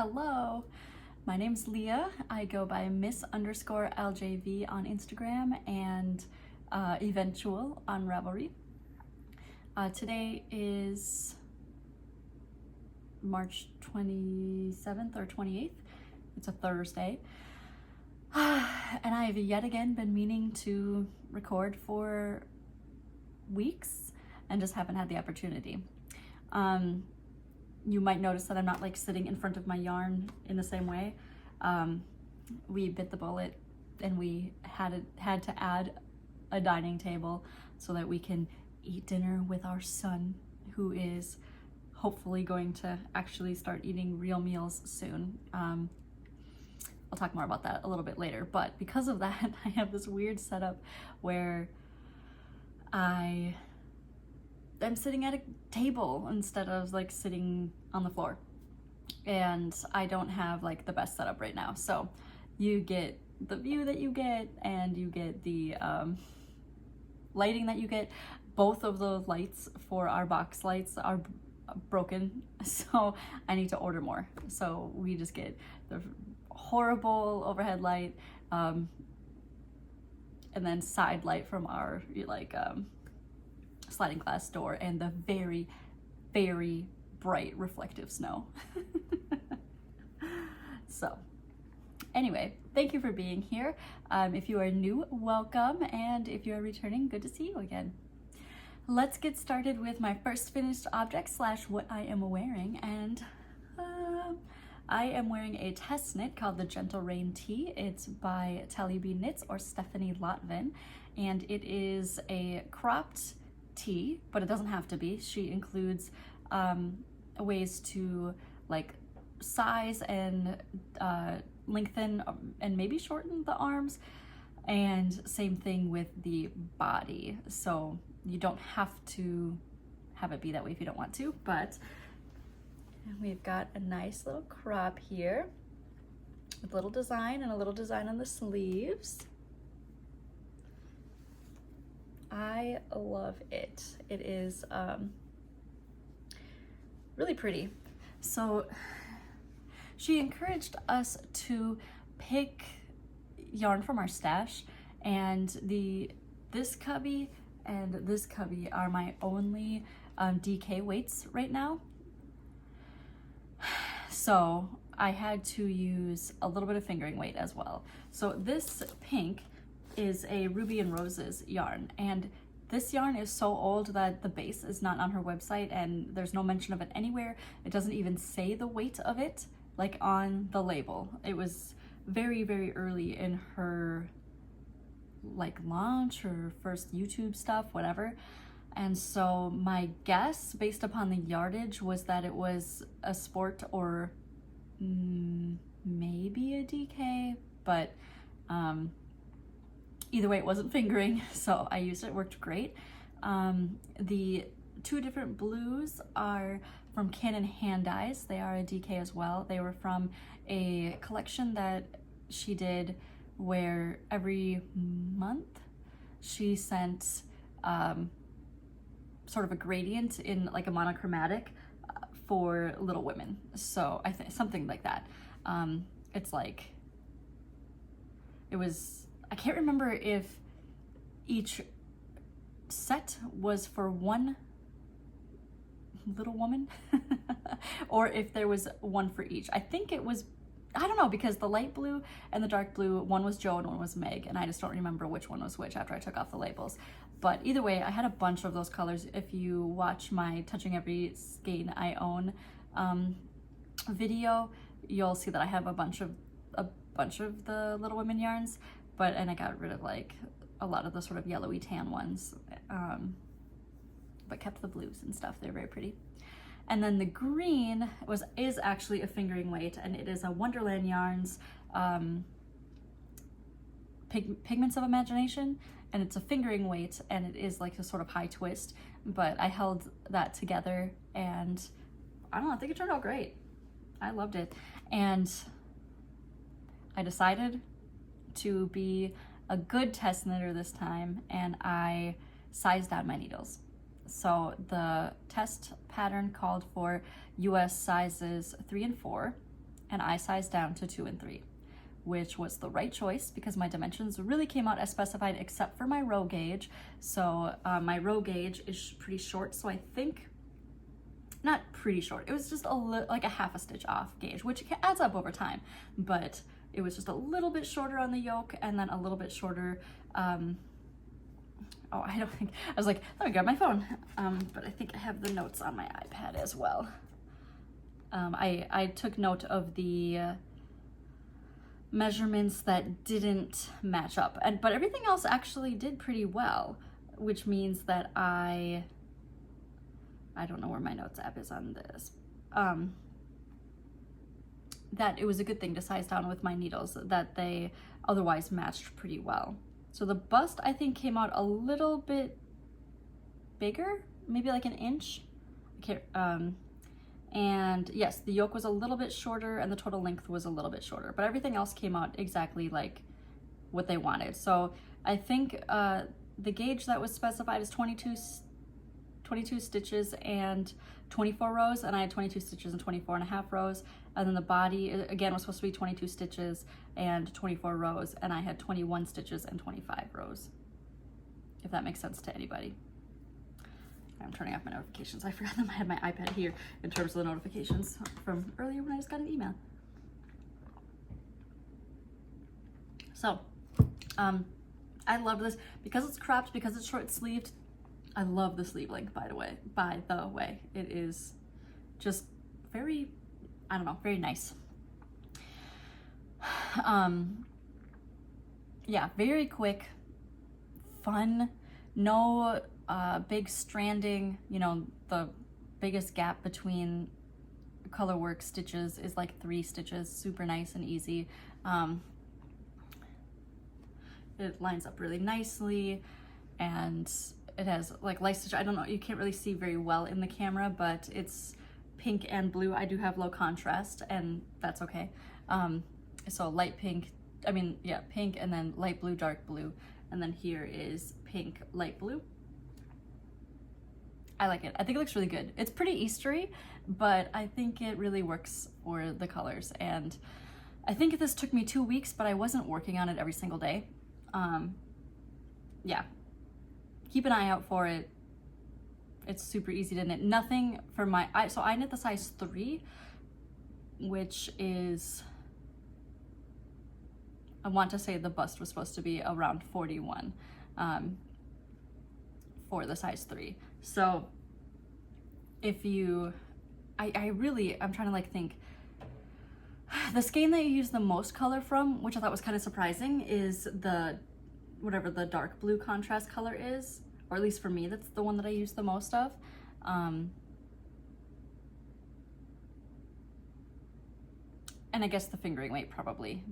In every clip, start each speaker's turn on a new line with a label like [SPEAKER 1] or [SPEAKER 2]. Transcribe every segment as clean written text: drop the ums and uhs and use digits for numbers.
[SPEAKER 1] Hello, my name's Leah. I go by Miss_LJV on Instagram and Eventual on Ravelry. Today is March 27th or 28th. It's a Thursday. And I have yet again been meaning to record for weeks and just haven't had the opportunity. You might notice that I'm not like sitting in front of my yarn in the same way. We bit the bullet and we had to add a dining table so that we can eat dinner with our son, who is hopefully going to actually start eating real meals soon. I'll talk more about that a little bit later, but because of that, I have this weird setup where I'm sitting at a table instead of like sitting on the floor, and I don't have like the best setup right now. So you get the view that you get and you get the lighting that you get. Both of the lights for our box lights are broken, so I need to order more. So we just get the horrible overhead light and then side light from our sliding glass door and the very, very bright reflective snow. So anyway, thank you for being here. If you are new, welcome, and if you are returning, good to see you again. Let's get started with my first finished object / what I am wearing, and I am wearing a test knit called the Gentle Rain Tee. It's by Telly B Knits or Stephanie Lotven, and it is a cropped tee, but it doesn't have to be. She includes ways to like size and lengthen and maybe shorten the arms, and same thing with the body. So you don't have to have it be that way if you don't want to, but we've got a nice little crop here with a little design and a little design on the sleeves. I love it. It is really pretty. So she encouraged us to pick yarn from our stash, and this cubby and this cubby are my only DK weights right now. So I had to use a little bit of fingering weight as well. So this pink is a Ruby and Roses yarn, and this yarn is so old that the base is not on her website and there's no mention of it anywhere. It doesn't even say the weight of it like on the label. It was very, very early in her like launch or first YouTube stuff, whatever. And so my guess based upon the yardage was that it was a sport or maybe a DK, but either way, it wasn't fingering, so I used it. It worked great. The two different blues are from Canon Hand Dyes. They are a DK as well. They were from a collection that she did where every month she sent sort of a gradient in like a monochromatic for Little Women. So I think something like that. It's like, it was, I can't remember if each set was for one Little Woman or if there was one for each. I think it was, I don't know, because the light blue and the dark blue, one was Jo and one was Meg, and I just don't remember which one was which after I took off the labels. But either way, I had a bunch of those colors. If you watch my Touching Every Skein I Own video, you'll see that I have a bunch of the Little Women yarns, and I got rid of like a lot of the sort of yellowy tan ones, but kept the blues and stuff. They're very pretty. And then the green is actually a fingering weight, and it is a Wonderland Yarns Pigments of Imagination, and it's a fingering weight, and it is like a sort of high twist, but I held that together, and I don't know, I think it turned out great. I loved it. And I decided to be a good test knitter this time, and I sized down my needles. So the test pattern called for US sizes 3 and 4, and I sized down to 2 and 3, which was the right choice because my dimensions really came out as specified except for my row gauge. So my row gauge is pretty short, so I think, not pretty short, it was just like a half a stitch off gauge, which adds up over time, but it was just a little bit shorter on the yoke and then a little bit shorter, oh, I don't think, I was like, let me grab my phone, but I think I have the notes on my iPad as well. I took note of the measurements that didn't match up, but everything else actually did pretty well, which means that I don't know where my notes app is on this, that it was a good thing to size down with my needles, that they otherwise matched pretty well. So the bust, I think, came out a little bit bigger, maybe like an inch. And yes, the yoke was a little bit shorter and the total length was a little bit shorter, but everything else came out exactly like what they wanted. So I think the gauge that was specified is 22 stitches and 24 rows, and I had 22 stitches and 24 and a half rows. And then the body, again, was supposed to be 22 stitches and 24 rows, and I had 21 stitches and 25 rows, if that makes sense to anybody. I'm turning off my notifications. I forgot that I had my iPad here in terms of the notifications from earlier when I just got an email. So, I love this because it's cropped, because it's short sleeved. I love the sleeve length, by the way. It is just very, I don't know, very nice. Yeah, very quick, fun, no big stranding. You know, the biggest gap between color work stitches is like 3 stitches, super nice and easy. It lines up really nicely, and it has like light stitch. I don't know, you can't really see very well in the camera, but it's pink and blue. I do have low contrast, and that's okay. So light pink, pink, and then light blue, dark blue, and then here is pink, light blue. I like it. I think it looks really good. It's pretty Eastery, but I think it really works for the colors. And I think this took me 2 weeks, but I wasn't working on it every single day. Yeah, keep an eye out for it. It's super easy to knit. Nothing for so I knit the size 3, which is, I want to say the bust was supposed to be around 41 for the size 3. So if you, I'm trying to like think, the skein that you use the most color from, which I thought was kind of surprising, is whatever the dark blue contrast color is, or at least for me, that's the one that I use the most of. And I guess the fingering weight probably,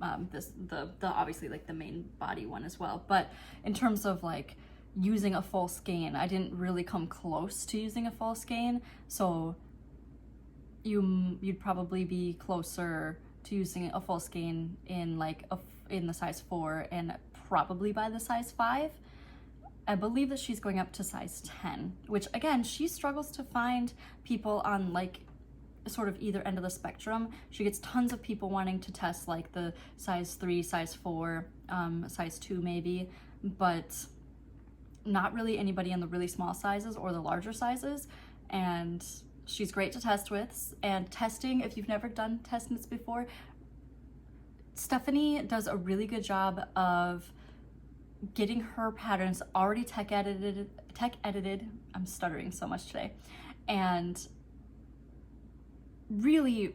[SPEAKER 1] the obviously like the main body one as well. But in terms of like using a full skein, I didn't really come close to using a full skein. So you'd probably be closer to using a full skein in like in the size 4 and probably by the size 5. I believe that she's going up to size 10, which again, she struggles to find people on like sort of either end of the spectrum. She gets tons of people wanting to test like the size 3, size 4, size 2 maybe, but not really anybody in the really small sizes or the larger sizes. And she's great to test with. And testing, if you've never done test knits before, Stephanie does a really good job of getting her patterns already tech edited. I'm stuttering so much today. And really,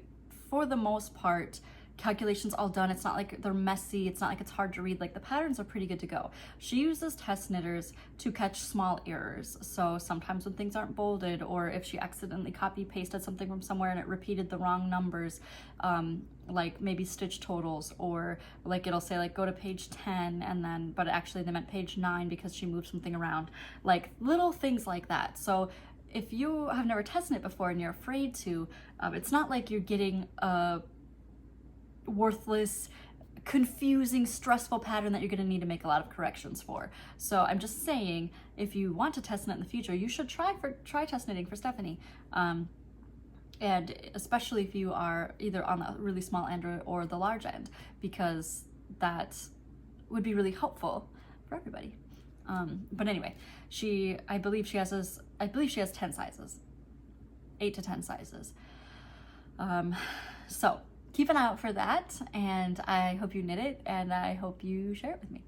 [SPEAKER 1] for the most part, calculations all done. It's not like they're messy. It's not like it's hard to read. Like the patterns are pretty good to go. She uses test knitters to catch small errors. So sometimes when things aren't bolded, or if she accidentally copy pasted something from somewhere and it repeated the wrong numbers, like maybe stitch totals, or like it'll say like go to page 10 and then, but actually they meant page 9 because she moved something around, like little things like that. So if you have never test knit before and you're afraid to, it's not like you're getting a worthless, confusing, stressful pattern that you're going to need to make a lot of corrections for. So I'm just saying, if you want to test knit in the future, you should try test knitting for Stephanie. and especially if you are either on the really small end or the large end, because that would be really helpful for everybody. But anyway, I believe she has 10 sizes, 8 to 10 sizes. So keep an eye out for that, and I hope you knit it, and I hope you share it with me.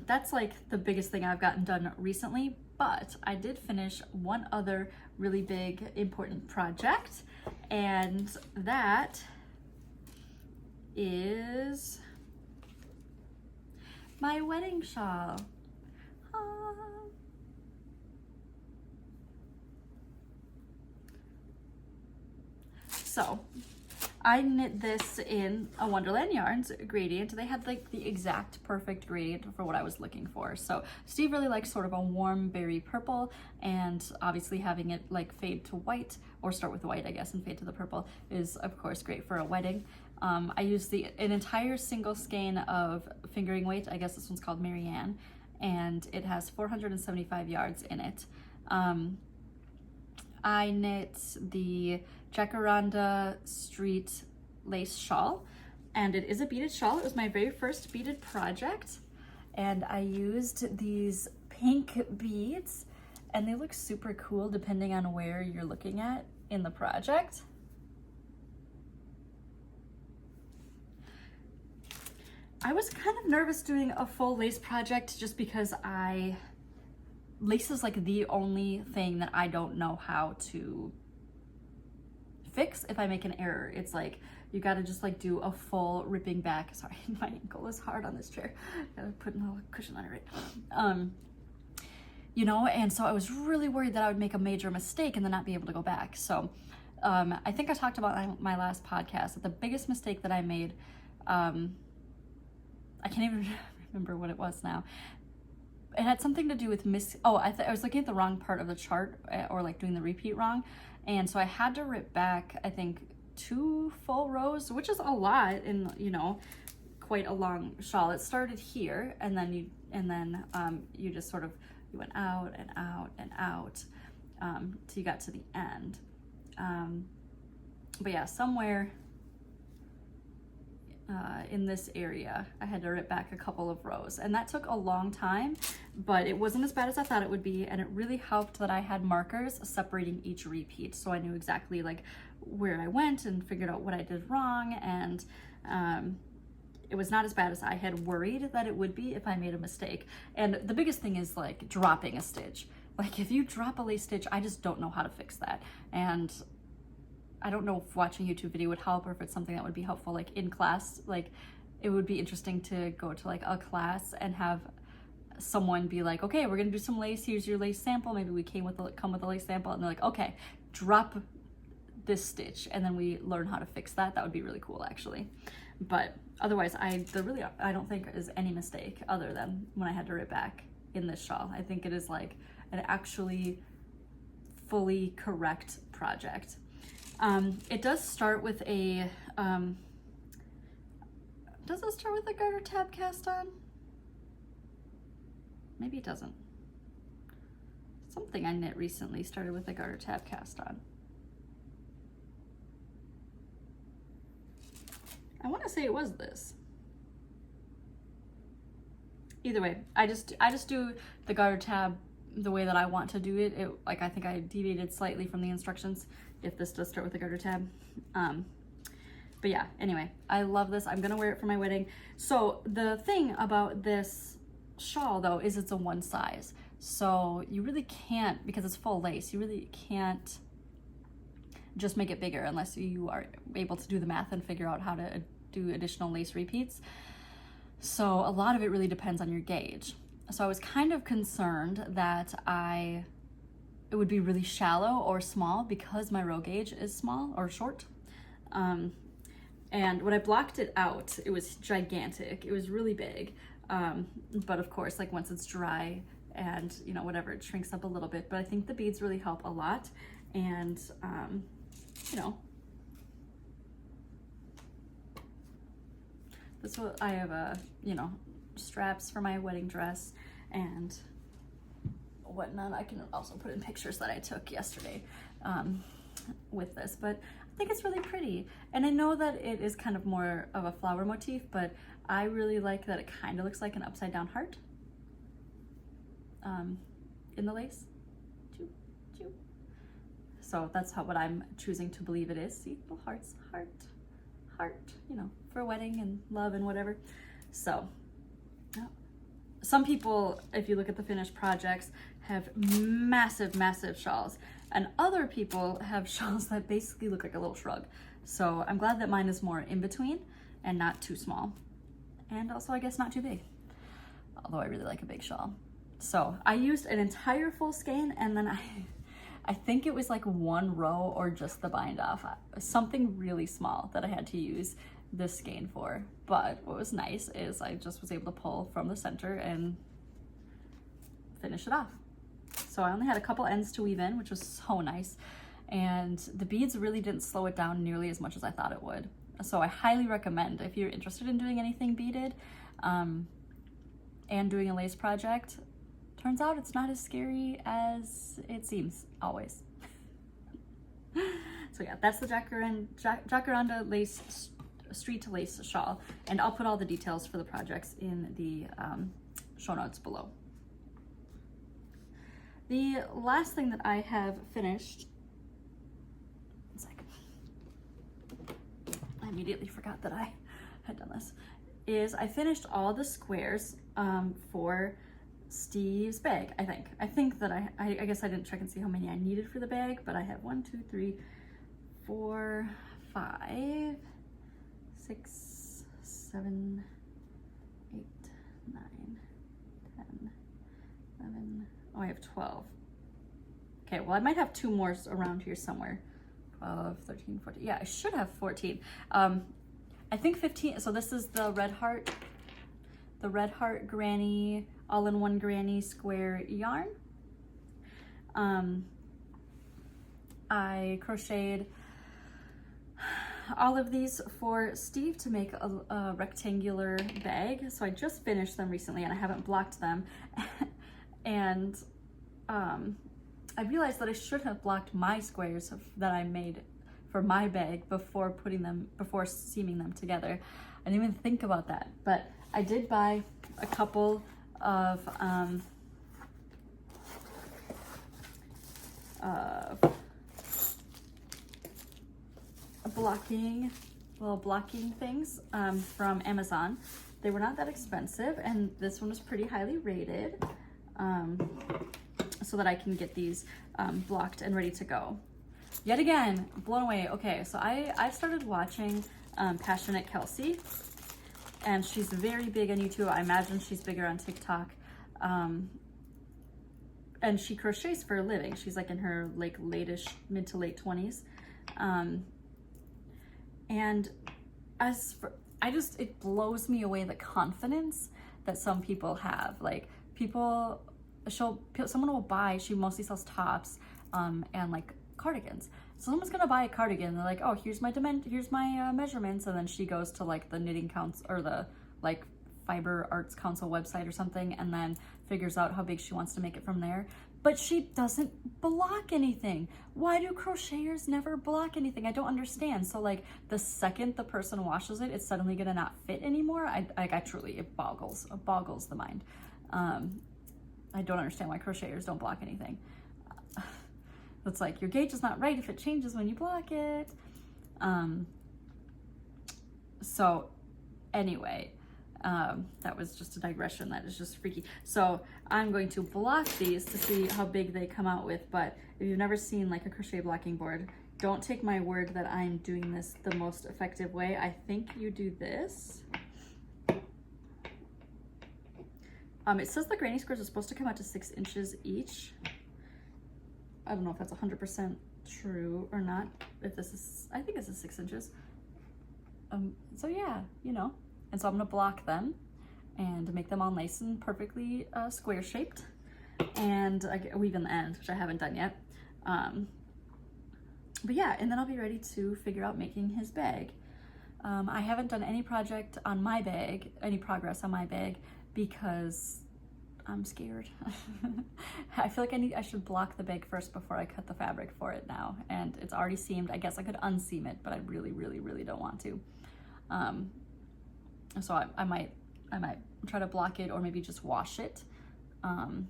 [SPEAKER 1] That's like the biggest thing I've gotten done recently, but I did finish one other really big, important project, and that is my wedding shawl. So I knit this in a Wonderland Yarns gradient. They had like the exact perfect gradient for what I was looking for. So Steve really likes sort of a warm berry purple, and obviously having it like fade to white, or start with white I guess and fade to the purple, is of course great for a wedding. I used an entire single skein of fingering weight. I guess this one's called Marianne, and it has 475 yards in it. I knit the Jacaranda Street lace shawl, and it is a beaded shawl. It was my very first beaded project, and I used these pink beads, and they look super cool depending on where you're looking at in the project. I was kind of nervous doing a full lace project just because lace is like the only thing that I don't know how to fix if I make an error. It's like you gotta just like do a full ripping back. Sorry, my ankle is hard on this chair. Gotta put a little cushion on it, right? You know, and so I was really worried that I would make a major mistake and then not be able to go back. So I think I talked about my last podcast that the biggest mistake that I made, I can't even remember what it was now. It had something to do with I was looking at the wrong part of the chart, or like doing the repeat wrong. And so I had to rip back, I think, 2 full rows, which is a lot in, you know, quite a long shawl. It started here, and then you just sort of, you went out and out and out till you got to the end. But yeah, somewhere in this area, I had to rip back a couple of rows, and that took a long time, but it wasn't as bad as I thought it would be, and it really helped that I had markers separating each repeat, so I knew exactly like where I went and figured out what I did wrong, and it was not as bad as I had worried that it would be if I made a mistake. And the biggest thing is like dropping a stitch. Like if you drop a lace stitch, I just don't know how to fix that, and I don't know if watching a YouTube video would help, or if it's something that would be helpful like in class. Like it would be interesting to go to like a class and have someone be like, okay, we're gonna do some lace, here's your lace sample, maybe we come with a lace sample, and they're like, okay, drop this stitch, and then we learn how to fix that. That would be really cool actually. But otherwise, I don't think is any mistake other than when I had to rip back in this shawl. I think it is like an actually fully correct project. It does start with a, does it start with a garter tab cast on? Maybe it doesn't. Something I knit recently started with a garter tab cast on. I want to say it was this. Either way, I just do the garter tab the way that I want to do it. Like I think I deviated slightly from the instructions if this does start with a garter tab. But yeah, anyway, I love this. I'm gonna wear it for my wedding. So the thing about this shawl though is it's a one size. So you really can't, because it's full lace, you really can't just make it bigger unless you are able to do the math and figure out how to do additional lace repeats. So a lot of it really depends on your gauge. So I was kind of concerned that it would be really shallow or small because my row gauge is small or short. And when I blocked it out, it was gigantic. It was really big. But of course, like once it's dry and you know, whatever, it shrinks up a little bit. But I think the beads really help a lot. And you know, that's what I have, you know, straps for my wedding dress and whatnot. I can also put in pictures that I took yesterday. with this, but I think it's really pretty. And I know that it is kind of more of a flower motif, but I really like that it kind of looks like an upside down heart in the lace. Choo, choo. So that's what I'm choosing to believe it is. See, little hearts, heart, you know, for a wedding and love and whatever. So some people, if you look at the finished projects, have massive, massive shawls, and other people have shawls that basically look like a little shrug. So I'm glad that mine is more in between and not too small. And also, I guess, not too big. Although I really like a big shawl. So I used an entire full skein, and then I think it was like one row or just the bind off. Something really small that I had to use this skein for. But what was nice is I just was able to pull from the center and finish it off. So I only had a couple ends to weave in, which was so nice. And the beads really didn't slow it down nearly as much as I thought it would. So I highly recommend, if you're interested in doing anything beaded and doing a lace project, turns out it's not as scary as it seems, always. So yeah, that's the Jacaranda lace, street lace shawl. And I'll put all the details for the projects in the show notes below. The last thing that I have finished, I immediately forgot that I had done this, is I finished all the squares for Steve's bag, I think that I guess I didn't check and see how many I needed for the bag, but I have 1, 2, 3, 4, 5, 6, 7, 8, 9, 10, 11, oh, I have 12. Okay, well, I might have 2 more around here somewhere. 12, 13, 14, yeah, I should have 14. I think 15, so this is the red heart granny, all-in-one granny square yarn. I crocheted all of these for Steve to make a rectangular bag. So I just finished them recently and I haven't blocked them. And I realized that I should have blocked my squares that I made for my bag before seaming them together. I didn't even think about that, but I did buy a couple of little blocking things from Amazon. They were not that expensive, and this one was pretty highly rated, so that I can get these blocked and ready to go. Yet again, blown away. Okay, so I've started watching Passionate Kelsey, and she's very big on YouTube. I imagine she's bigger on TikTok. And she crochets for a living. She's like in her like late-ish, mid to late 20s. And it blows me away the confidence that some people have. Like someone will buy, she mostly sells tops and like cardigans. Someone's gonna buy a cardigan, they're like, oh, here's my measurements, and then she goes to like the knitting council or the like Fiber Arts Council website or something, and then figures out how big she wants to make it from there. But she doesn't block anything. Why do crocheters never block anything? I don't understand. So like the second the person washes it, it's suddenly gonna not fit anymore. I truly, it boggles the mind. I don't understand why crocheters don't block anything. It's like, your gauge is not right if it changes when you block it. So anyway, that was just a digression. That is just freaky. So I'm going to block these to see how big they come out with. But if you've never seen like a crochet blocking board, don't take my word that I'm doing this the most effective way. I think you do this. It says the granny squares are supposed to come out to 6 inches each. I don't know if that's 100% true or not. If this is, I think this is 6 inches. So yeah, you know. And so I'm gonna block them and make them all nice and perfectly square shaped. And I weave in the end, which I haven't done yet. But yeah, and then I'll be ready to figure out making his bag. I haven't done any project on my bag, any progress on my bag, because I'm scared. I feel like I should block the bag first before I cut the fabric for it now. And it's already seamed. I guess I could unseam it, but I really, really, really don't want to. So I might try to block it or maybe just wash it. And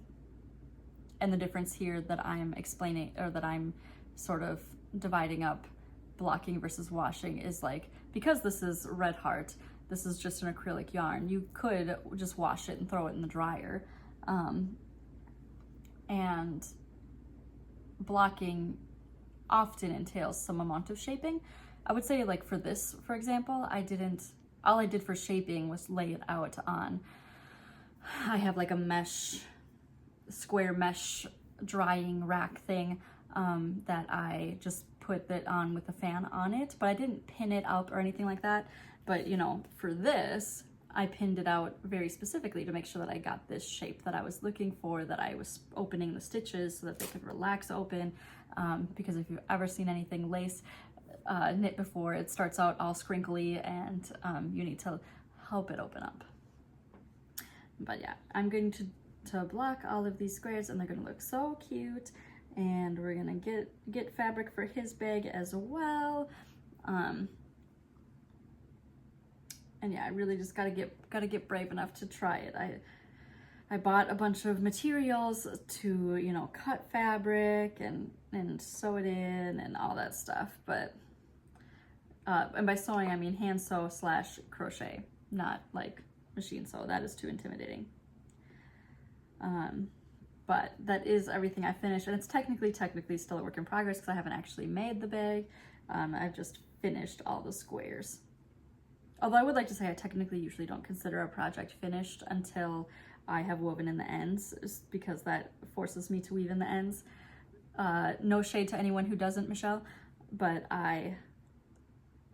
[SPEAKER 1] the difference here that I'm explaining, or that I'm sort of dividing up blocking versus washing, is like, because this is Red Heart, this is just an acrylic yarn, you could just wash it and throw it in the dryer. And blocking often entails some amount of shaping. I would say, like for this, for example, all I did for shaping was lay it out on, I have like a square mesh drying rack thing that I just put it on with a fan on it, but I didn't pin it up or anything like that. But you know, for this, I pinned it out very specifically to make sure that I got this shape that I was looking for, that I was opening the stitches so that they could relax open, because if you've ever seen anything lace knit before, it starts out all scrinkly, and you need to help it open up. But yeah, I'm going to block all of these squares, and they're going to look so cute. And we're gonna get fabric for his bag as well. And yeah, I really just gotta get brave enough to try it. I bought a bunch of materials to, you know, cut fabric and sew it in and all that stuff. But and by sewing I mean hand sew / crochet, not like machine sew. That is too intimidating. But that is everything I finished, and it's technically still a work in progress because I haven't actually made the bag. I've just finished all the squares. Although I would like to say I technically usually don't consider a project finished until I have woven in the ends, just because that forces me to weave in the ends. No shade to anyone who doesn't, Michelle, but I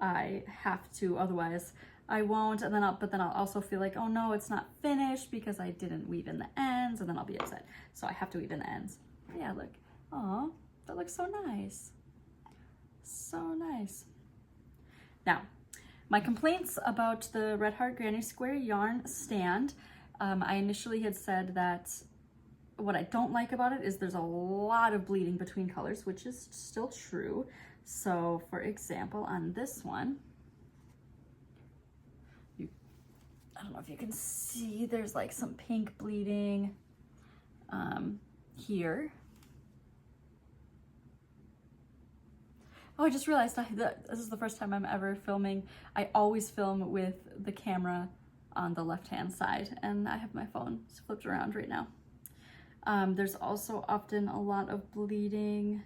[SPEAKER 1] have to, otherwise I won't, and then I'll also feel like, oh no, it's not finished because I didn't weave in the ends, and then I'll be upset. So I have to weave in the ends. But yeah, look. Aw, that looks so nice. So nice. Now, my complaints about the Red Heart Granny Square yarn stand. I initially had said that what I don't like about it is there's a lot of bleeding between colors, which is still true. So for example, on this one, I don't know if you can see, there's like some pink bleeding here. Oh, I just realized that this is the first time I'm ever filming. I always film with the camera on the left-hand side, and I have my phone flipped around right now. There's also often a lot of bleeding.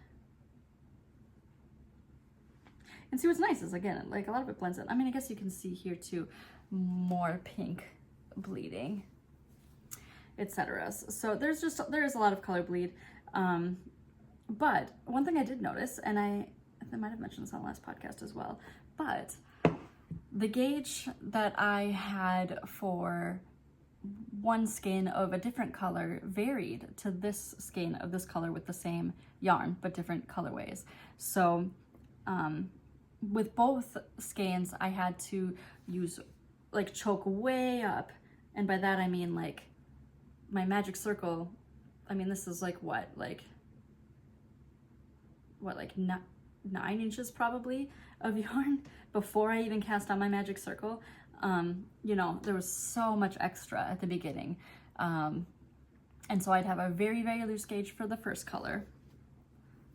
[SPEAKER 1] And see, what's nice is, again, like a lot of it blends in. I mean, I guess you can see here too, more pink bleeding, etc. So there is a lot of color bleed. But one thing I did notice, and I might have mentioned this on the last podcast as well, but the gauge that I had for one skein of a different color varied to this skein of this color with the same yarn, but different colorways. So with both skeins, I had to use like choke way up, and by that I mean like my magic circle. I mean, this is like what, like 9 inches probably of yarn before I even cast on my magic circle. You know, there was so much extra at the beginning. And so I'd have a very, very loose gauge for the first color,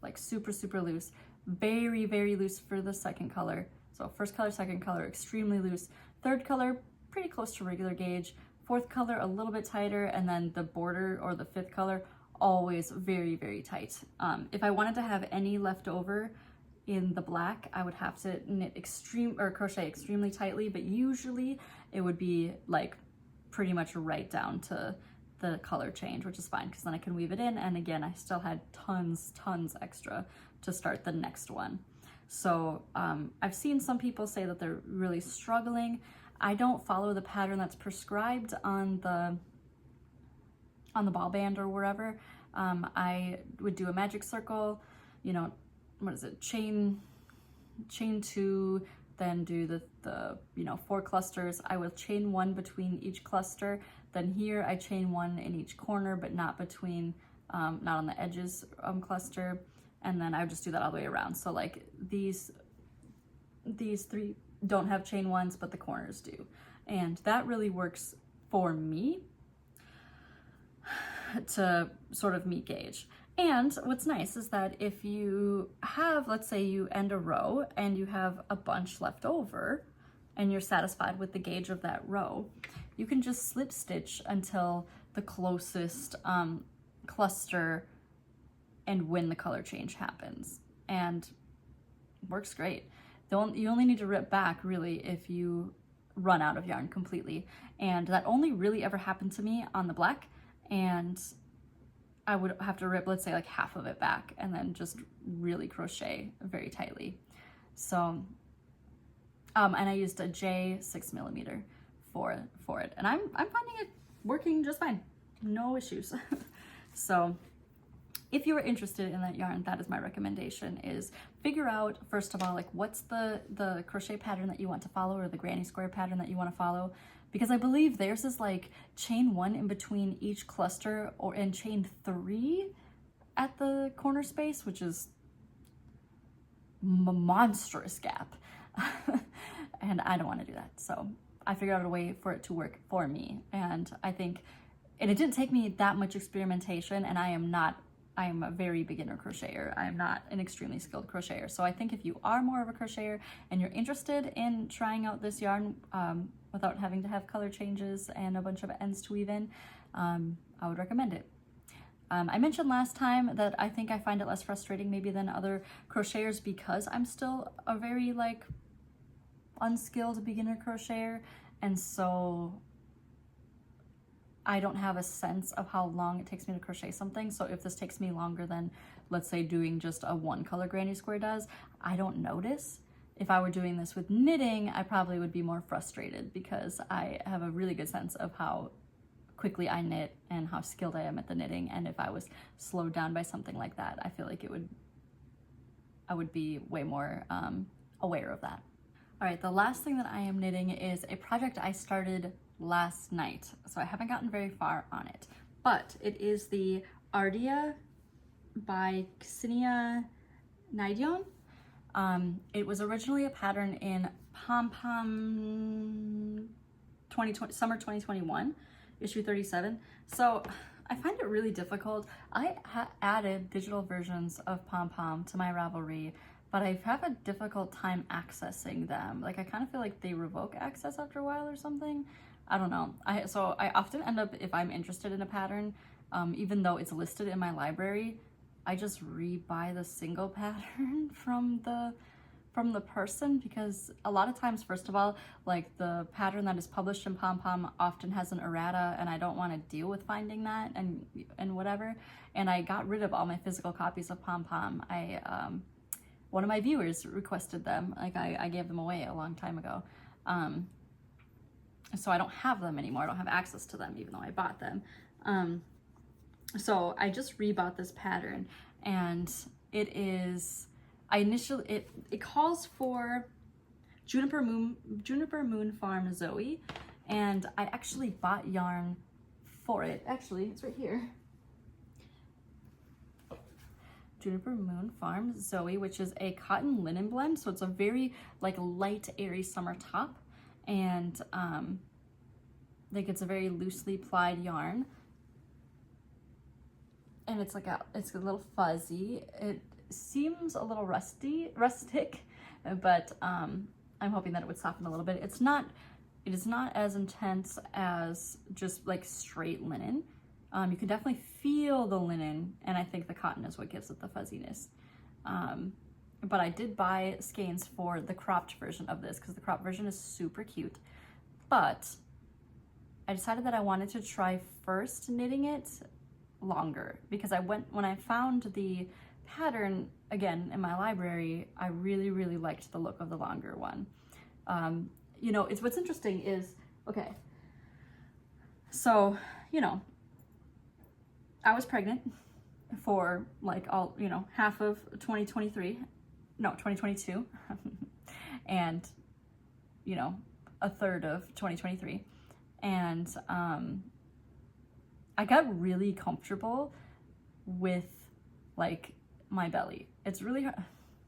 [SPEAKER 1] like super, super loose, very, very loose for the second color. So first color, second color, extremely loose. Third color, pretty close to regular gauge. Fourth color, a little bit tighter. And then the border, or the fifth color, always very, very tight. If I wanted to have any left over in the black, I would have to knit crochet extremely tightly, but usually it would be like pretty much right down to the color change, which is fine because then I can weave it in. And again, I still had tons extra to start the next one. So I've seen some people say that they're really struggling. I don't follow the pattern that's prescribed on the ball band or wherever. I would do a magic circle, you know, what is it, chain 2, then do the 4 clusters. I will chain 1 between each cluster, Then here I chain 1 in each corner, but not between, not on the edges cluster. And then I would just do that all the way around. So like these 3 don't have chain 1s, but the corners do. And that really works for me to sort of meet gauge. And what's nice is that if you have, let's say you end a row and you have a bunch left over and you're satisfied with the gauge of that row, you can just slip stitch until the closest cluster and when the color change happens, and works great. You only need to rip back really if you run out of yarn completely, and that only really ever happened to me on the black, and I would have to rip, let's say, like half of it back and then just really crochet very tightly. So and I used a J 6mm for it, and I'm finding it working just fine, no issues. So if you are interested in that yarn, that is my recommendation, is figure out, first of all, like what's the crochet pattern that you want to follow, or the granny square pattern that you want to follow, because I believe theirs is like chain 1 in between each cluster, and chain 3 at the corner space, which is a monstrous gap. And I don't want to do that. So I figured out a way for it to work for me. And I think, and it didn't take me that much experimentation, and I am a very beginner crocheter. I am not an extremely skilled crocheter. So I think if you are more of a crocheter and you're interested in trying out this yarn without having to have color changes and a bunch of ends to weave in, I would recommend it. I mentioned last time that I think I find it less frustrating maybe than other crocheters because I'm still a very like unskilled beginner crocheter, and so I don't have a sense of how long it takes me to crochet something. So if this takes me longer than, let's say, doing just a 1 color granny square does, I don't notice. If I were doing this with knitting, I probably would be more frustrated because I have a really good sense of how quickly I knit and how skilled I am at the knitting. And if I was slowed down by something like that, I feel like I would be way more aware of that. All right, the last thing that I am knitting is a project I started last night, so I haven't gotten very far on it, but it is the Ardea by Ksenia Naidyon. It was originally a pattern in Pom Pom 2020, summer 2021, issue 37. So I find it really difficult. I added digital versions of Pom Pom to my Ravelry, but I have a difficult time accessing them. Like I kind of feel like they revoke access after a while or something. I don't know. So I often end up, if I'm interested in a pattern, even though it's listed in my library, I just rebuy the single pattern from the person, because a lot of times, first of all, like the pattern that is published in Pom Pom often has an errata, and I don't want to deal with finding that and whatever. And I got rid of all my physical copies of Pom Pom. One of my viewers requested them. Like I gave them away a long time ago. So I don't have them anymore. I don't have access to them, even though I bought them. So I just rebought this pattern, and it is, it calls for Juniper Moon Farm Zoe, and I actually bought yarn for it. Actually, it's right here. Juniper Moon Farm Zoe, which is a cotton linen blend, so it's a very like light, airy summer top, and like it's a very loosely plied yarn, and it's like it's a little fuzzy. It seems a little rustic, but I'm hoping that it would soften a little bit. It is not as intense as just like straight linen. You can definitely feel the linen, and I think the cotton is what gives it the fuzziness. But I did buy skeins for the cropped version of this because the cropped version is super cute. But I decided that I wanted to try first knitting it longer, because when I found the pattern again in my library, I really, really liked the look of the longer one. You know, what's interesting is, okay, so, you know, I was pregnant for like half of 2022 and a third of 2023, and I got really comfortable with like my belly. It's really hard.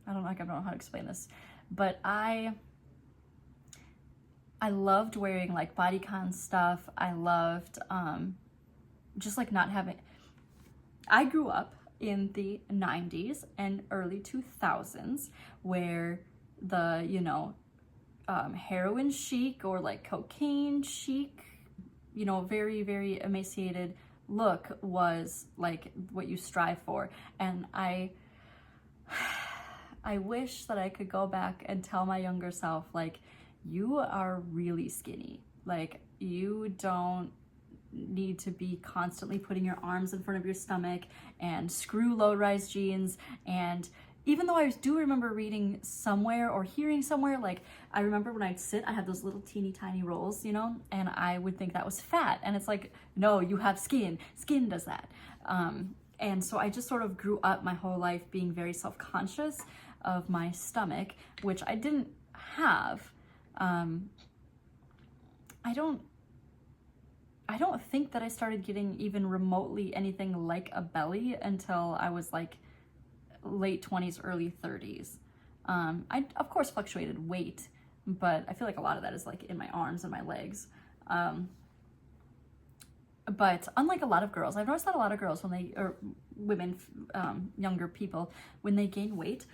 [SPEAKER 1] I don't know how to explain this, but I loved wearing like bodycon stuff. I loved just like not having. I grew up in the 90s and early 2000s where the, you know, heroin chic or like cocaine chic, you know, very, very emaciated look was like what you strive for. And I wish that I could go back and tell my younger self, like, you are really skinny. Like, you don't need to be constantly putting your arms in front of your stomach and screw low-rise jeans. And even though I do remember reading somewhere or hearing somewhere, like, I remember when I'd sit, I had those little teeny tiny rolls, you know, and I would think that was fat. And it's like, no, you have skin. Skin does that. And so I just sort of grew up my whole life being very self-conscious of my stomach, which I didn't have. I don't think that I started getting even remotely anything like a belly until I was like late 20s, early 30s. I of course fluctuated weight, but I feel like a lot of that is like in my arms and my legs. But unlike a lot of girls, I've noticed that a lot of girls or women, younger people, when they gain weight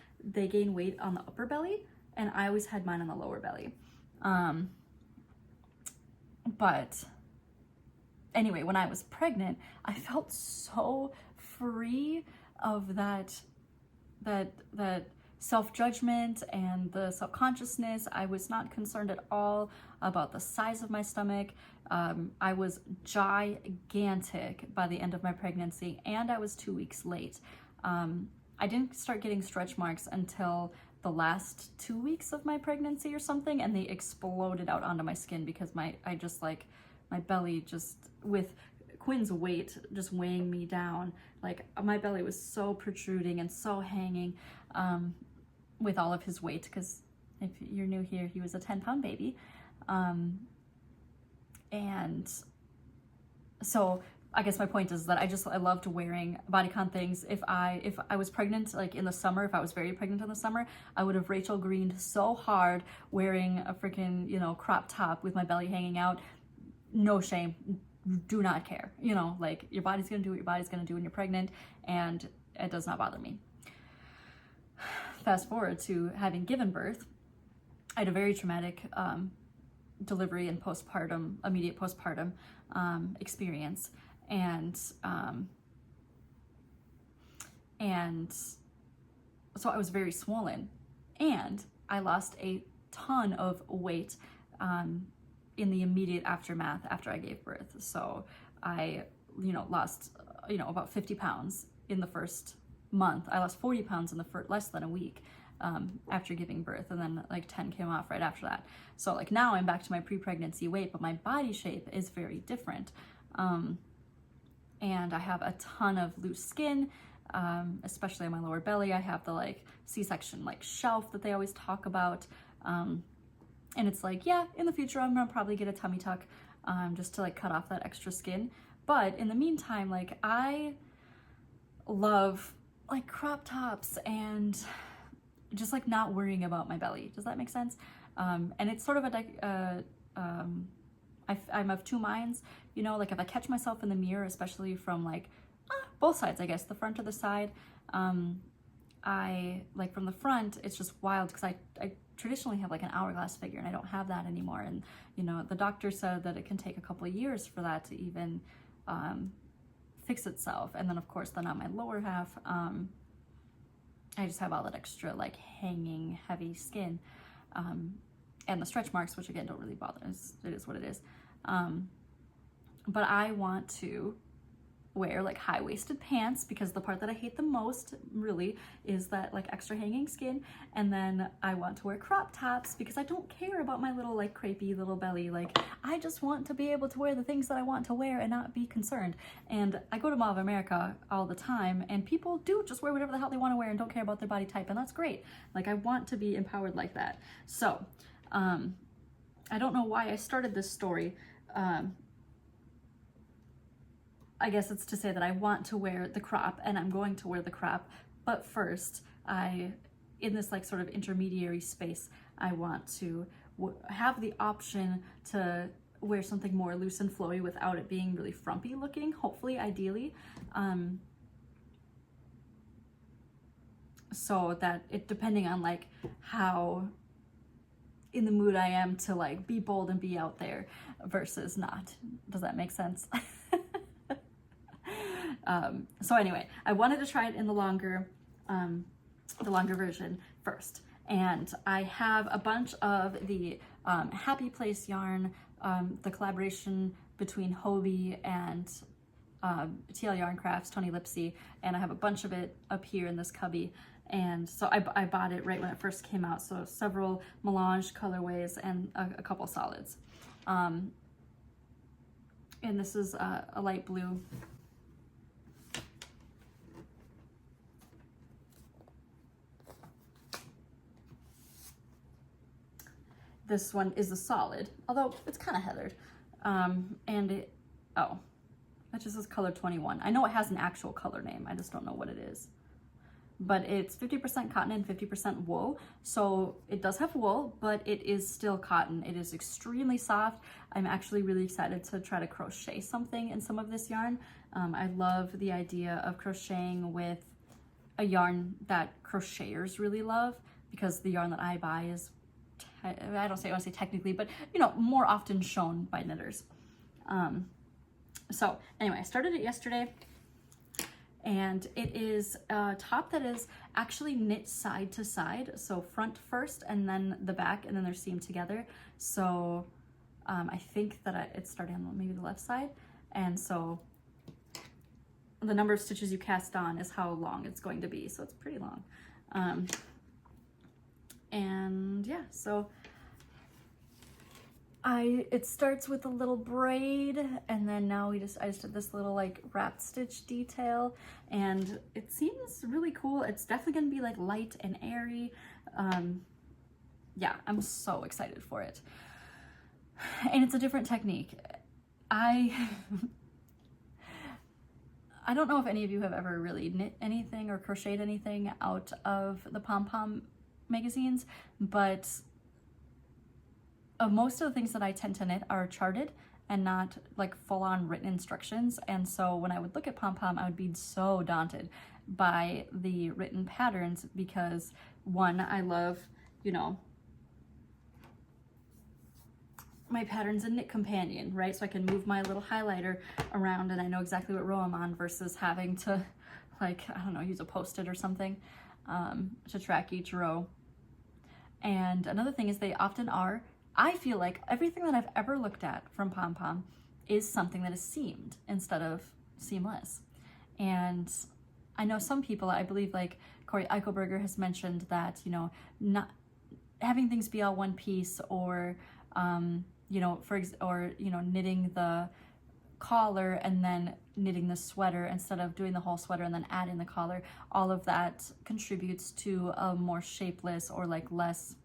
[SPEAKER 1] on the upper belly, and I always had mine on the lower belly. But anyway, when I was pregnant, I felt so free of that self-judgment and the self-consciousness. I was not concerned at all about the size of my stomach. I was gigantic by the end of my pregnancy, and I was 2 weeks late. I didn't start getting stretch marks until the last 2 weeks of my pregnancy or something, and they exploded out onto my skin because my belly, just with Quinn's weight just weighing me down, like my belly was so protruding and so hanging with all of his weight, because if you're new here, he was a 10-pound baby. And so I guess my point is that I loved wearing bodycon things. If I was pregnant, like in the summer, if I was very pregnant in the summer, I would have Rachel Greened so hard wearing a freaking, you know, crop top with my belly hanging out. No shame, do not care. You know, like, your body's gonna do what your body's gonna do when you're pregnant, and it does not bother me. Fast forward to having given birth, I had a very traumatic delivery and immediate postpartum experience. And so I was very swollen, and I lost a ton of weight in the immediate aftermath after I gave birth. So I, you know, lost, you know, about 50 pounds in the first month. I lost 40 pounds in the less than a week after giving birth, and then like 10 came off right after that. So like now I'm back to my pre-pregnancy weight, but my body shape is very different. And I have a ton of loose skin, especially on my lower belly. I have the like C-section like shelf that they always talk about. And it's like, yeah, in the future, I'm gonna probably get a tummy tuck just to like cut off that extra skin. But in the meantime, like, I love like crop tops and just like not worrying about my belly. Does that make sense? And it's sort of I'm of two minds, you know, like if I catch myself in the mirror, especially from like both sides, I guess, the front or the side, I like from the front, it's just wild because I traditionally have like an hourglass figure, and I don't have that anymore. And, you know, the doctor said that it can take a couple of years for that to even fix itself. And then of course, then on my lower half, I just have all that extra like hanging heavy skin. And the stretch marks, which again don't really bother us. It is what it is. But I want to wear like high-waisted pants, because the part that I hate the most really is that like extra hanging skin. And then I want to wear crop tops because I don't care about my little like crepey little belly. Like, I just want to be able to wear the things that I want to wear and not be concerned. And I go to Mall of America all the time, and people do just wear whatever the hell they want to wear and don't care about their body type, and that's great. Like, I want to be empowered like that. So I don't know why I started this story. I guess it's to say that I want to wear the crop, and I'm going to wear the crop, but first in this like sort of intermediary space, I want to have the option to wear something more loose and flowy without it being really frumpy looking, hopefully, ideally. So that it, depending on like how in the mood I am to like be bold and be out there versus not. Does that make sense? So anyway, I wanted to try it in the longer version first. And I have a bunch of the Happy Place yarn, the collaboration between Hobie and TL Yarn Crafts, Tony Lipsy, and I have a bunch of it up here in this cubby. And so I bought it right when it first came out, so several melange colorways and a couple solids. And this is a light blue. This one is a solid, although it's kind of heathered. And it, oh, that just says color 21. I know it has an actual color name, I just don't know what it is. But it's 50% cotton and 50% wool. So it does have wool, but it is still cotton. It is extremely soft. I'm actually really excited to try to crochet something in some of this yarn. I love the idea of crocheting with a yarn that crocheters really love, because the yarn that I buy is, I want to say technically, but you know, more often shown by knitters. So anyway, I started it yesterday. And it is a top that is actually knit side to side, so front first and then the back, and then they're seamed together. So I think that it's starting on maybe the left side, and so the number of stitches you cast on is how long it's going to be, so it's pretty long. And yeah, so it starts with a little braid, and then now I just did this little like wrap stitch detail, and it seems really cool. It's definitely gonna be like light and airy. Yeah, I'm so excited for it. And it's a different technique. I don't know if any of you have ever really knit anything or crocheted anything out of the pom-pom magazines, but most of the things that I tend to knit are charted and not like full-on written instructions. And so when I would look at pom-pom, I would be so daunted by the written patterns, because one, I love, you know, my pattern's a knit companion, right? So I can move my little highlighter around and I know exactly what row I'm on, versus having to, like, I don't know, use a Post-it or something to track each row. And another thing is they often are, I feel like everything that I've ever looked at from pom-pom is something that is seamed instead of seamless. And I know some people, I believe like Corey Eichelberger has mentioned that, you know, not having things be all one piece, or, you know, knitting the collar and then knitting the sweater instead of doing the whole sweater and then adding the collar, all of that contributes to a more shapeless or like less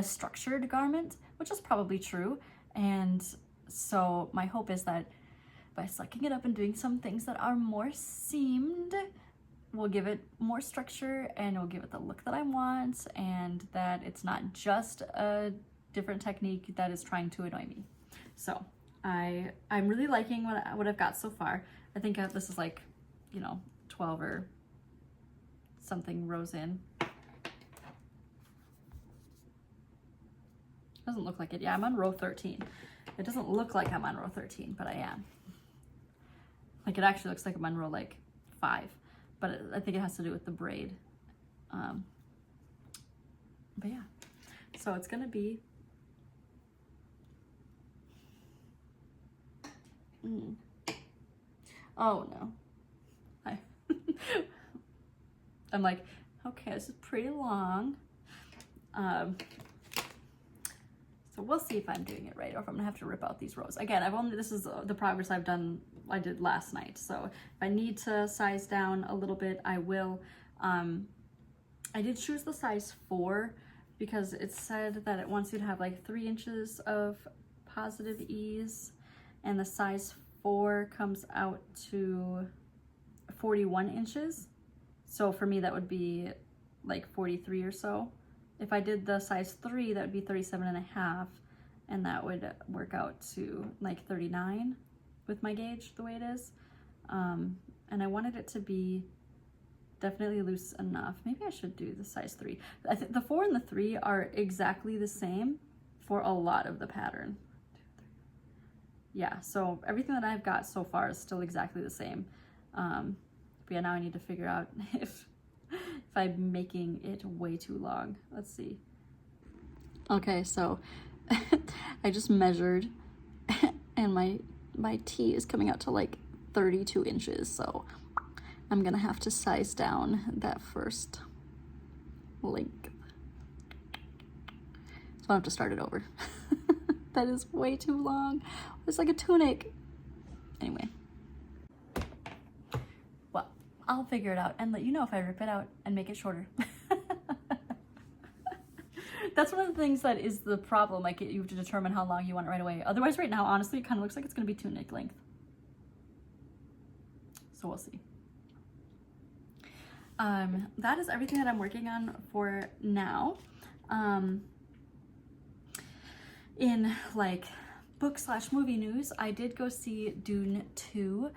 [SPEAKER 1] structured garment, which is probably true. And so my hope is that by sucking it up and doing some things that are more seamed, we'll give it more structure and we'll give it the look that I want, and that it's not just a different technique that is trying to annoy me. So I'm really liking what I've got so far. I think this is like, you know, 12 or something rows in. Doesn't look like it. Yeah, I'm on row 13. It doesn't look like I'm on row 13, but I am. Like, it actually looks like I'm on row like 5, but I think it has to do with the braid. But yeah, so it's gonna be oh no, I'm like, okay, this is pretty long. So we'll see if I'm doing it right, or if I'm gonna have to rip out these rows. Again, this is the progress I did last night. So if I need to size down a little bit, I will. I did choose the size 4 because it said that it wants you to have like 3 inches of positive ease, and the size 4 comes out to 41 inches. So for me, that would be like 43 or so. If I did the size 3, that would be 37 and a half, and that would work out to like 39 with my gauge the way it is. And I wanted it to be definitely loose enough. Maybe I should do the size 3. I think the 4 and the 3 are exactly the same for a lot of the pattern. Yeah, so everything that I've got so far is still exactly the same. But yeah, now I need to figure out if I'm making it way too long. Let's see. Okay, so I just measured and my T is coming out to like 32 inches, so I'm gonna have to size down that first length. So I have to start it over. That is way too long. It's like a tunic. Anyway. Well, I'll figure it out and let you know if I rip it out and make it shorter. That's one of the things that is the problem. Like, you have to determine how long you want it right away. Otherwise, right now, honestly, it kind of looks like it's going to be tunic length. So we'll see. That is everything that I'm working on for now. In like book/movie news, I did go see Dune 2.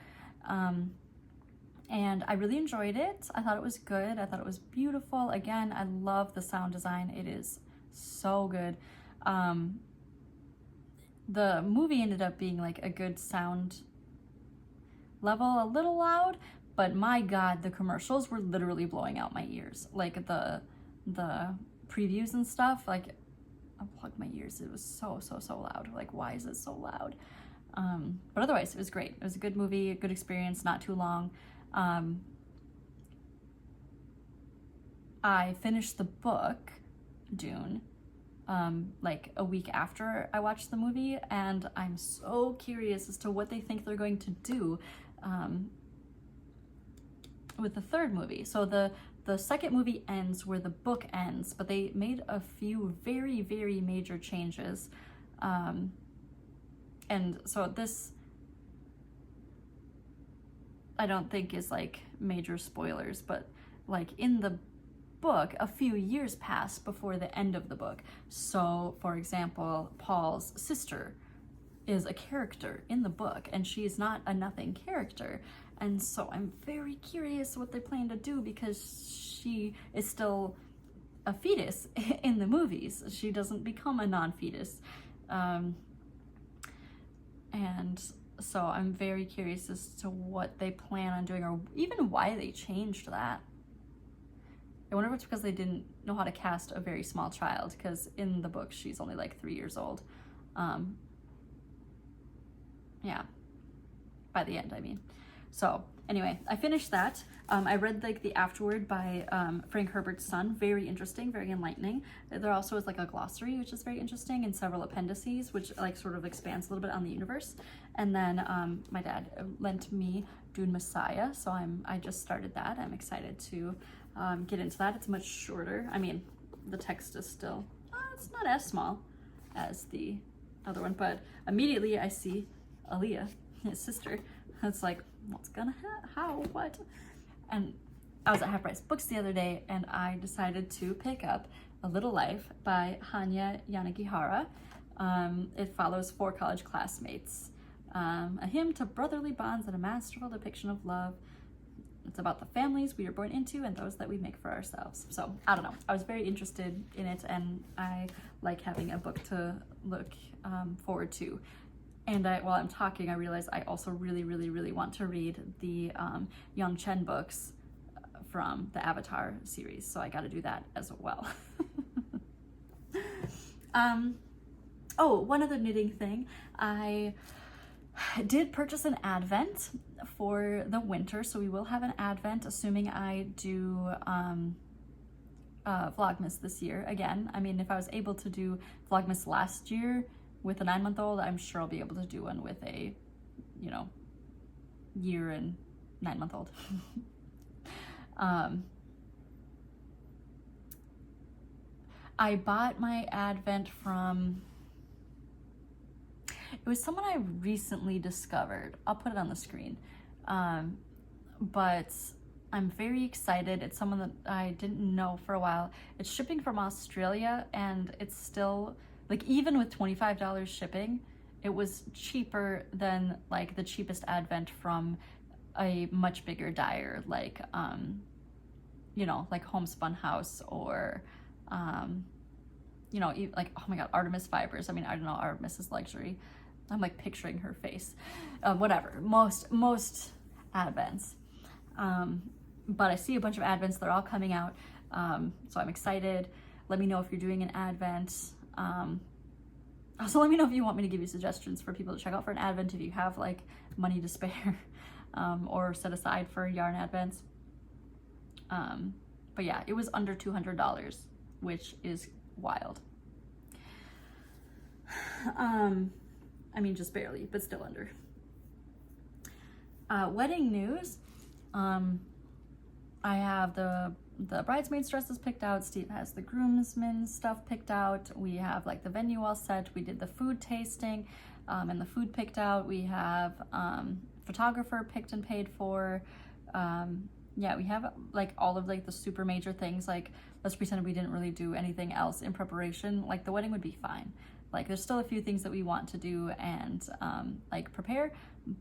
[SPEAKER 1] And I really enjoyed it. I thought it was good. I thought it was beautiful. Again, I love the sound design. It is so good. The movie ended up being like a good sound level, a little loud, but my God, the commercials were literally blowing out my ears. Like the previews and stuff, like unplugged my ears. It was so loud. Like, why is it so loud? But otherwise, it was great. It was a good movie, a good experience, not too long. I finished the book, Dune, like a week after I watched the movie, and I'm so curious as to what they think they're going to do with the third movie. So the second movie ends where the book ends, but they made a few very major changes. And so this, I don't think is like major spoilers, but like in the book, a few years pass before the end of the book. So for example, Paul's sister is a character in the book, and she's not a nothing character. And so I'm very curious what they plan to do, because she is still a fetus in the movies. She doesn't become a non-fetus. And so I'm very curious as to what they plan on doing, or even why they changed that. I wonder if it's because they didn't know how to cast a very small child, because in the book she's only like 3 years old. Yeah, by the end, I mean. So anyway, I finished that. I read like the afterword by Frank Herbert's son. Very interesting, very enlightening. There also is like a glossary, which is very interesting, and several appendices, which like sort of expands a little bit on the universe. And then my dad lent me Dune Messiah, so I just started that. I'm excited to get into that. It's much shorter. I mean, the text is still, it's not as small as the other one, but immediately I see Aaliyah, his sister. It's like, what's gonna how, what? And I was at Half Price Books the other day, and I decided to pick up A Little Life by Hanya Yanagihara. It follows 4 college classmates. A hymn to brotherly bonds and a masterful depiction of love. It's about the families we are born into and those that we make for ourselves. So, I don't know. I was very interested in it, and I like having a book to look forward to. And while I'm talking, I realize I also really want to read the Young Chen books from the Avatar series, so I got to do that as well. Oh, one other knitting thing. I did purchase an advent for the winter, so we will have an advent, assuming I do Vlogmas this year again. I mean, if I was able to do Vlogmas last year with a 9-month-old, I'm sure I'll be able to do one with a, year and 9-month-old. I bought my advent from, It was someone I recently discovered. I'll put it on the screen. But I'm very excited. It's someone that I didn't know for a while. It's shipping from Australia, and it's still, like, even with $25 shipping, it was cheaper than like the cheapest advent from a much bigger dyer, like you know, like Homespun House, or you know, like, oh my god, Artemis Fibers. I mean, I don't know, Artemis is luxury. I'm like picturing her face. Whatever, most advents. But I see a bunch of advents, they're all coming out, so I'm excited. Let me know if you're doing an advent. Also, let me know if you want me to give you suggestions for people to check out for an advent, if you have like money to spare, or set aside for yarn advents. But yeah, it was under $200, which is wild. I mean, just barely, but still under. Wedding news. I have the bridesmaids' dresses picked out. Steve has the groomsmen's stuff picked out. We have like the venue all set. We did the food tasting, and the food picked out. We have photographer picked and paid for. Yeah, we have like all of like the super major things. Like, let's pretend we didn't really do anything else in preparation. Like, the wedding would be fine. Like, there's still a few things that we want to do and like prepare,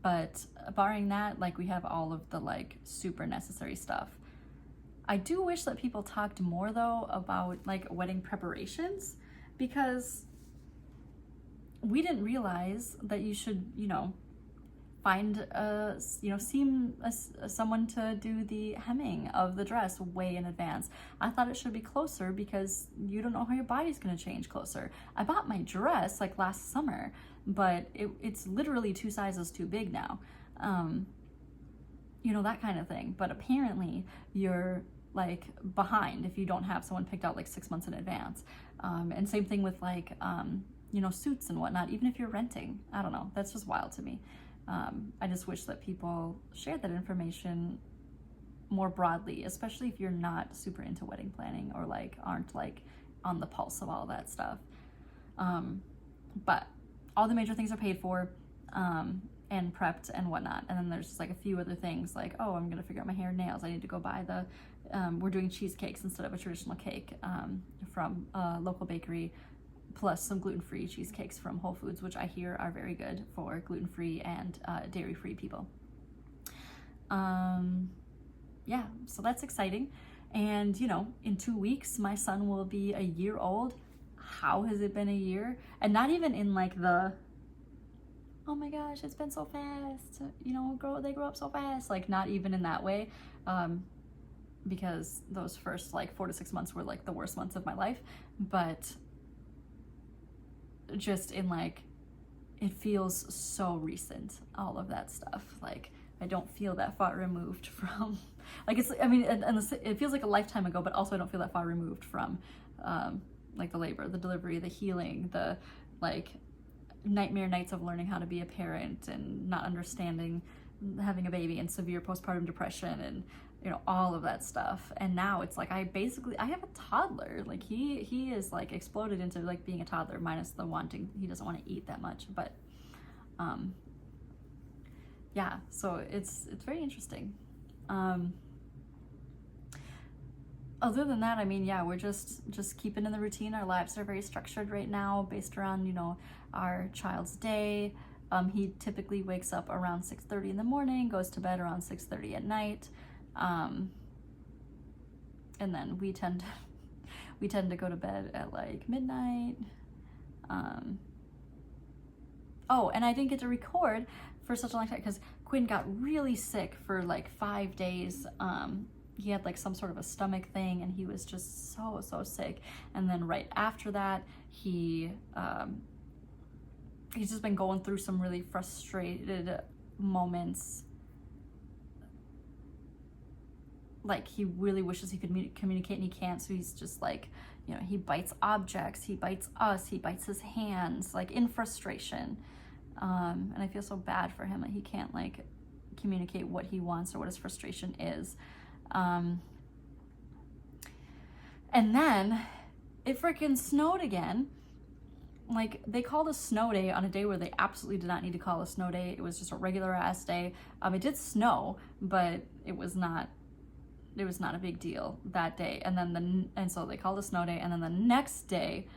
[SPEAKER 1] but barring that, like, we have all of the like super necessary stuff. I do wish that people talked more though about like wedding preparations, because we didn't realize that you should, you know, find someone to do the hemming of the dress way in advance. I thought it should be closer because you don't know how your body's going to change closer. I bought my dress like last summer, but it's literally 2 sizes too big now. You know, that kind of thing. But apparently you're like behind if you don't have someone picked out like 6 months in advance. And same thing with like, you know, suits and whatnot, even if you're renting. I don't know. That's just wild to me. I just wish that people shared that information more broadly, especially if you're not super into wedding planning or like aren't like on the pulse of all that stuff. But all the major things are paid for, and prepped and whatnot. And then there's just like a few other things like, oh, I'm gonna figure out my hair and nails. I need to go buy the, we're doing cheesecakes instead of a traditional cake from a local bakery, plus some gluten-free cheesecakes from Whole Foods, which I hear are very good for gluten-free and dairy-free people. Yeah, so that's exciting. And, you know, in 2 weeks, my son will be a year old. How has it been a year? And not even in like the, oh my gosh, it's been so fast, you know, they grow up so fast, like not even in that way, because those first like 4 to 6 months were like the worst months of my life. But just in like, it feels so recent, all of that stuff. Like, I don't feel that far removed from, like, it's, I mean, and it feels like a lifetime ago, but also I don't feel that far removed from like the labor, the delivery, the healing, the like nightmare nights of learning how to be a parent and not understanding having a baby and severe postpartum depression and, you know, all of that stuff. And now it's like, I have a toddler. Like, he is like exploded into like being a toddler, minus the wanting, he doesn't want to eat that much, but yeah, so it's very interesting. Other than that, I mean, yeah, we're just keeping in the routine. Our lives are very structured right now based around, you know, our child's day. He typically wakes up around 6:30 in the morning, goes to bed around 6:30 at night. And then we tend to go to bed at like midnight. Oh, and I didn't get to record for such a long time because Quinn got really sick for like 5 days. He had like some sort of a stomach thing and he was just so sick. And then right after that, he's just been going through some really frustrated moments. Like, he really wishes he could communicate and he can't, so he's just like, you know, he bites objects, he bites us, he bites his hands, like in frustration. And I feel so bad for him that he can't like communicate what he wants or what his frustration is. And then it freaking snowed again, like, they called a snow day on a day where they absolutely did not need to call a snow day. It was just a regular ass day. It did snow, but it was not a big deal that day. And so they called a snow day, and then the next day,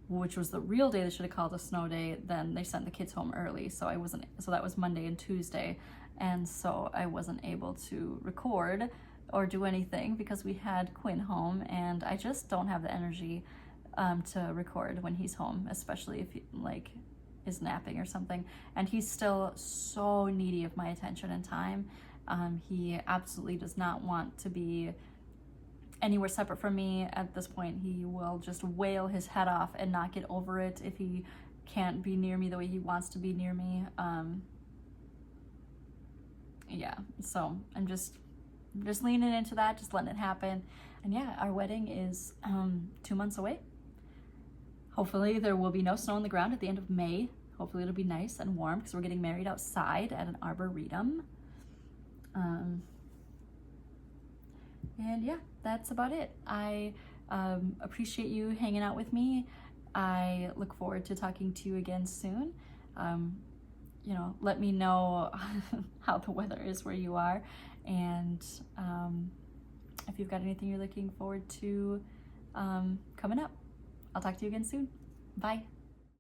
[SPEAKER 1] which was the real day they should have called a snow day, then they sent the kids home early. So that was Monday and Tuesday. And so I wasn't able to record or do anything because we had Quinn home, and I just don't have the energy to record when he's home, especially if he like is napping or something. And he's still so needy of my attention and time. He absolutely does not want to be anywhere separate from me. At this point, he will just wail his head off and not get over it if he can't be near me the way he wants to be near me. Yeah, so I'm just leaning into that, just letting it happen. And yeah, our wedding is 2 months away. Hopefully there will be no snow on the ground at the end of May. Hopefully it'll be nice and warm because we're getting married outside at an arboretum. And yeah, that's about it. I appreciate you hanging out with me. I look forward to talking to you again soon. You know, let me know how the weather is where you are, and if you've got anything you're looking forward to coming up. I'll talk to you again soon. Bye.